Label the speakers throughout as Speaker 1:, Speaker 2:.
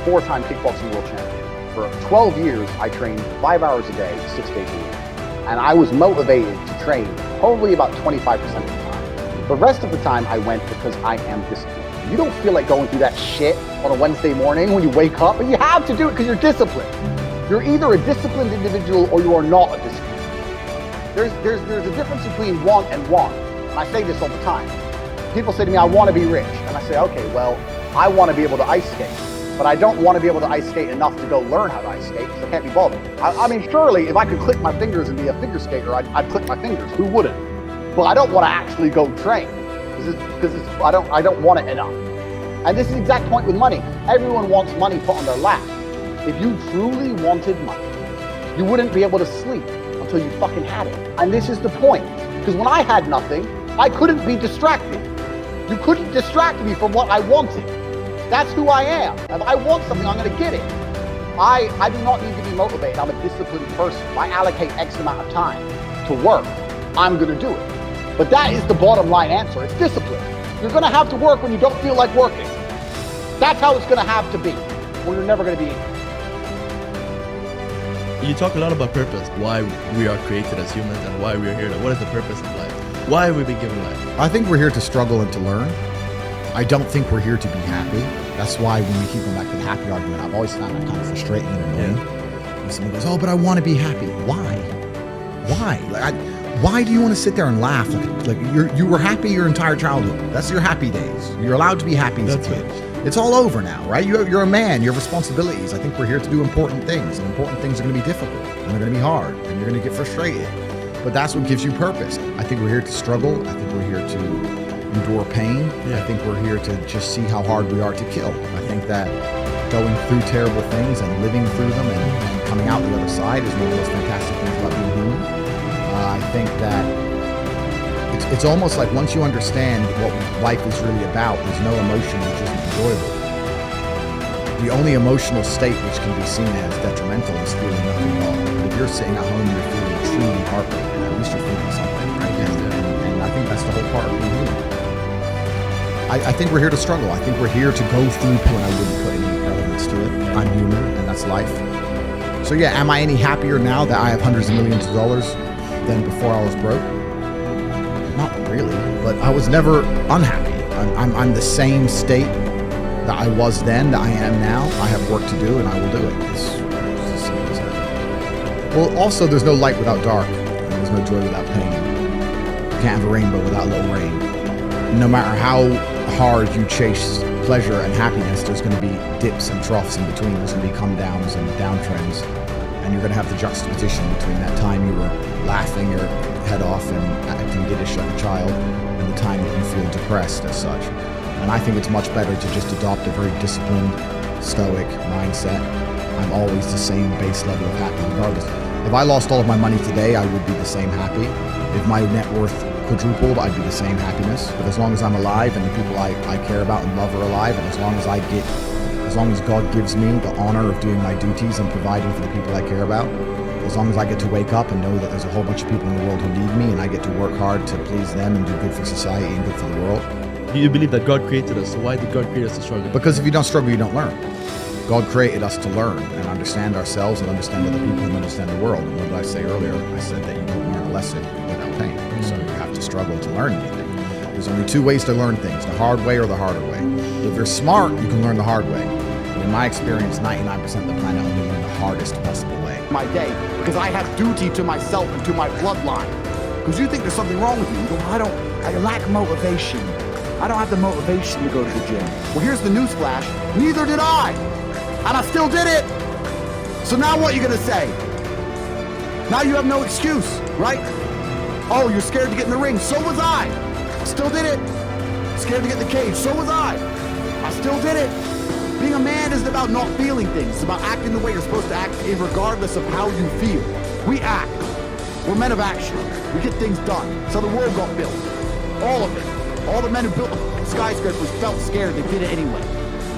Speaker 1: 4-time kickboxing world champion. For 12 years, I trained 5 hours a day, 6 days a week. And I was motivated to train probably about 25% of the time. The rest of the time I went because I am disciplined. You don't feel like going through that shit on a Wednesday morning when you wake up, but you have to do it because you're disciplined. You're either a disciplined individual or you are not a disciplined. There's a difference between want and want. And I say this all the time. People say to me, I want to be rich. And I say, okay, well, I want to be able to ice skate. But I don't want to be able to ice skate enough to go learn how to ice skate because I can't be bothered. I mean, surely if I could click my fingers and be a figure skater, I'd click my fingers. Who wouldn't? But I don't want to actually go train because I don't want it enough. And this is the exact point with money. Everyone wants money put on their lap. If you truly wanted money, you wouldn't be able to sleep until you fucking had it. And this is the point. Because when I had nothing, I couldn't be distracted. You couldn't distract me from what I wanted. That's who I am. If I want something, I'm going to get it. I do not need to be motivated. I'm a disciplined person. If I allocate X amount of time to work, I'm going to do it. But that is the bottom line answer. It's discipline. You're going to have to work when you don't feel like working. That's how it's going to have to be, or you're never going to be.
Speaker 2: You talk a lot about purpose, why we are created as humans and why we're here. What is the purpose of life? Why have we been given life?
Speaker 3: I think we're here to struggle and to learn. I don't think we're here to be happy. That's why when we keep going back to the happy argument, I've always found that kind of frustrating and annoying. When someone goes, oh, but I want to be happy. Why? Why? Why do you want to sit there and laugh? Like you were happy your entire childhood. That's your happy days. You're allowed to be happy as a kid. It's all over now, right? You're a man, you have responsibilities. I think we're here to do important things, and important things are going to be difficult, and they're going to be hard, and you're going to get frustrated. But that's what gives you purpose. I think we're here to struggle. I think we're here to endure pain. I think we're here to just see how hard we are to kill. I think that going through terrible things and living through them and coming out the other side is one of the most fantastic things about being human. I think that it's almost like once you understand what life is really about, there's no emotion which isn't enjoyable. The only emotional state which can be seen as detrimental is feeling nothing at all. But if you're sitting at home and you're feeling truly heartbroken, at least you're feeling something, right? And I think that's the whole part of being human. I think we're here to struggle. I think we're here to go through pain. I wouldn't put any elements to it. I'm human, and that's life. So yeah, am I any happier now that I have hundreds of millions of dollars than before I was broke? Not really, but I was never unhappy. I'm the same state that I was then, that I am now. I have work to do, and I will do it. It's as simple as that. Well, also, there's no light without dark, and there's no joy without pain. You can't have a rainbow without a little rain. No matter how hard you chase pleasure and happiness, there's going to be dips and troughs in between. There's going to be come downs and downtrends, and you're going to have the juxtaposition between that time you were laughing your head off and acting giddish like a child and the time that you feel depressed as such. And I think it's much better to just adopt a very disciplined, stoic mindset. I'm always the same base level of happy regardless. If I lost all of my money today, I would be the same happy. If my net worth quadrupled, I'd be the same happiness. But as long as I'm alive and the people I care about and love are alive, and as long as God gives me the honor of doing my duties and providing for the people I care about, as long as I get to wake up and know that there's a whole bunch of people in the world who need me and I get to work hard to please them and do good for society and good for the world.
Speaker 2: Do you believe that God created us? So why did God create us to struggle?
Speaker 3: Because if you don't struggle, you don't learn. God created us to learn and understand ourselves and understand other people and understand the world. And what did I say earlier? I said that you don't learn a lesson without pain. So you have to struggle to learn anything. There's only two ways to learn things, the hard way or the harder way. If you're smart, you can learn the hard way. But in my experience, 99% of the planet only learn the hardest possible way.
Speaker 1: My day, because I have duty to myself and to my bloodline. Because you think there's something wrong with you. You go, I lack motivation. I don't have the motivation to go to the gym. Well, here's the newsflash. Neither did I. And I still did it. So now what are you going to say? Now you have no excuse, right? Oh, you're scared to get in the ring. So was I. Still did it. Scared to get in the cage. So was I still did it. Being a man isn't about not feeling things. It's about acting the way you're supposed to act regardless of how you feel. We act. We're men of action. We get things done. So the world got built. All of it. All the men who built skyscrapers felt scared. They did it anyway.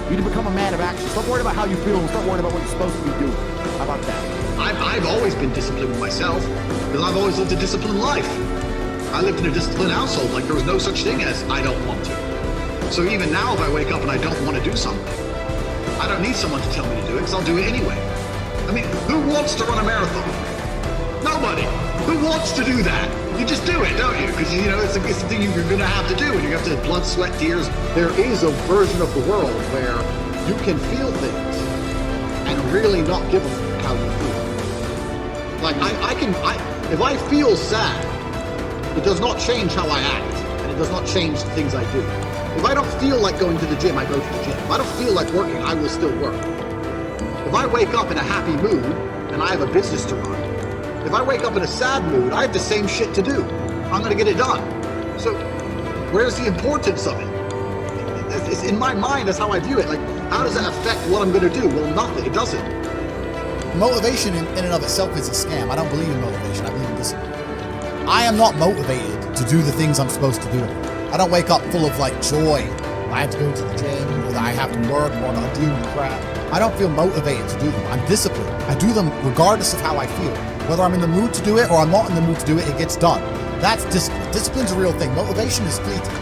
Speaker 1: You need to become a man of action. Stop worrying about how you feel and stop worrying about what you're supposed to be doing. How about that?
Speaker 4: I've always been disciplined with myself because I've always lived a disciplined life. I lived in a disciplined household. Like there was no such thing as I don't want to. So even now if I wake up and I don't want to do something, I don't need someone to tell me to do it because I'll do it anyway. I mean, who wants to run a marathon? Nobody. Who wants to do that? You just do it, don't you? Because, you know, it's the thing you're going to have to do, and you have to blood, sweat, tears.
Speaker 1: There is a version of the world where you can feel things and really not give a fuck how you feel. Like, if I feel sad, it does not change how I act, and it does not change the things I do. If I don't feel like going to the gym, I go to the gym. If I don't feel like working, I will still work. If I wake up in a happy mood and I have a business to run, if I wake up in a sad mood, I have the same shit to do. I'm going to get it done. So where's the importance of it? It's in my mind, that's how I view it. Like, how does that affect what I'm going to do? Well, nothing. It doesn't.
Speaker 3: Motivation in and of itself is a scam. I don't believe in motivation. I believe in discipline. I am not motivated to do the things I'm supposed to do. I don't wake up full of like joy. I have to go to the gym, or that I have to work, or not do crap. I don't feel motivated to do them. I'm disciplined. I do them regardless of how I feel. Whether I'm in the mood to do it or I'm not in the mood to do it, it gets done. That's discipline. Discipline's a real thing. Motivation is fleeting.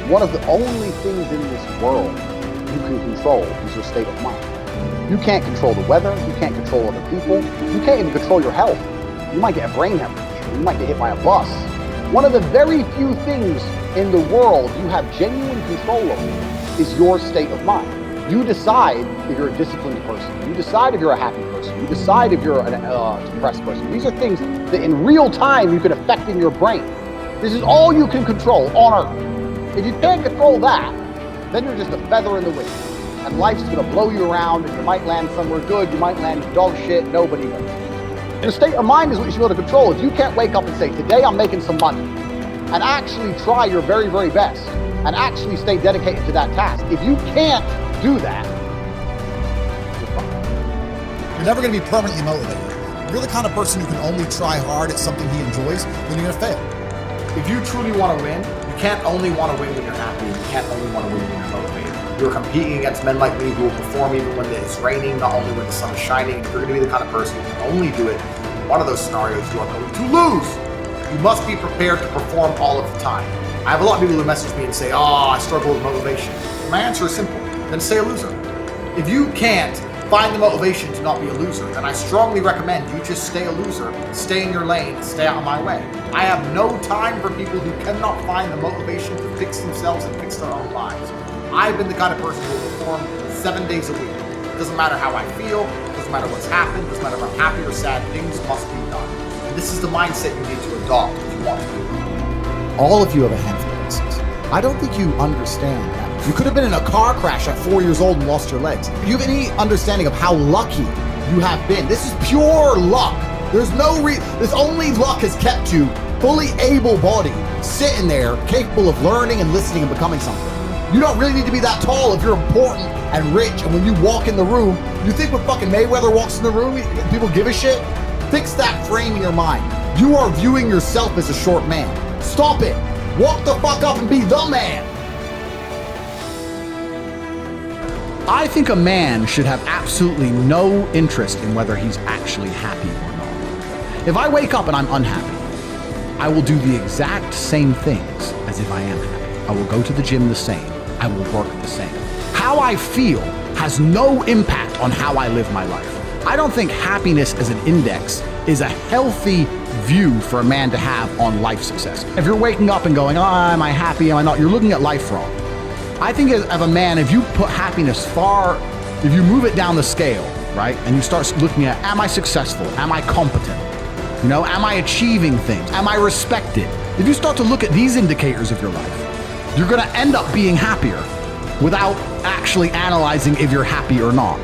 Speaker 1: One of the only things in this world you can control is your state of mind. You can't control the weather. You can't control other people. You can't even control your health. You might get a brain hemorrhage. You might get hit by a bus. One of the very few things in the world you have genuine control over is your state of mind. You decide if you're a disciplined person. You decide if you're a happy person. You decide if you're a depressed person. These are things that in real time you can affect in your brain. This is all you can control on Earth. If you can't control that, then you're just a feather in the wind. And life's gonna blow you around, and you might land somewhere good, you might land in dog shit, nobody knows. Your state of mind is what you should be able to control. If you can't wake up and say, today I'm making some money, and actually try your very, very best, and actually stay dedicated to that task. If you can't do that,
Speaker 3: You're never going to be permanently motivated. If you're the kind of person who can only try hard at something he enjoys, then you're going to fail.
Speaker 5: If you truly want to win, you can't only want to win when you're happy. You can't only want to win when you're motivated. You're competing against men like me who will perform even when it's raining, not only when the sun is shining. If you're going to be the kind of person who can only do it in one of those scenarios, you are going to lose. You must be prepared to perform all of the time. I have a lot of people who message me and say, I struggle with motivation. My answer is simple. Then stay a loser. If you can't find the motivation to not be a loser, then I strongly recommend you just stay a loser, stay in your lane, and stay out of my way. I have no time for people who cannot find the motivation to fix themselves and fix their own lives. I've been the kind of person who will perform 7 days a week. It doesn't matter how I feel, it doesn't matter what's happened, it doesn't matter if I'm happy or sad, things must be done. And this is the mindset you need to adopt if you want to do it.
Speaker 3: All of you have a handful of blessings. I don't think you understand that. You could have been in a car crash at 4 years old and lost your legs. Do you have any understanding of how lucky you have been? This is pure luck. There's only luck has kept you fully able-bodied, sitting there, capable of learning and listening and becoming something. You don't really need to be that tall if you're important and rich, and when you walk in the room, you think when fucking Mayweather walks in the room, people give a shit? Fix that frame in your mind. You are viewing yourself as a short man. Stop it. Walk the fuck up and be the man. I think a man should have absolutely no interest in whether he's actually happy or not. If I wake up and I'm unhappy, I will do the exact same things as if I am happy. I will go to the gym the same. I will work the same. How I feel has no impact on how I live my life. I don't think happiness as an index is a healthy view for a man to have on life success. If you're waking up and going, am I happy, am I not? You're looking at life wrong. I think as a man, if you put happiness if you move it down the scale, right? And you start looking at, am I successful? Am I competent? Am I achieving things? Am I respected? If you start to look at these indicators of your life, you're gonna end up being happier without actually analyzing if you're happy or not.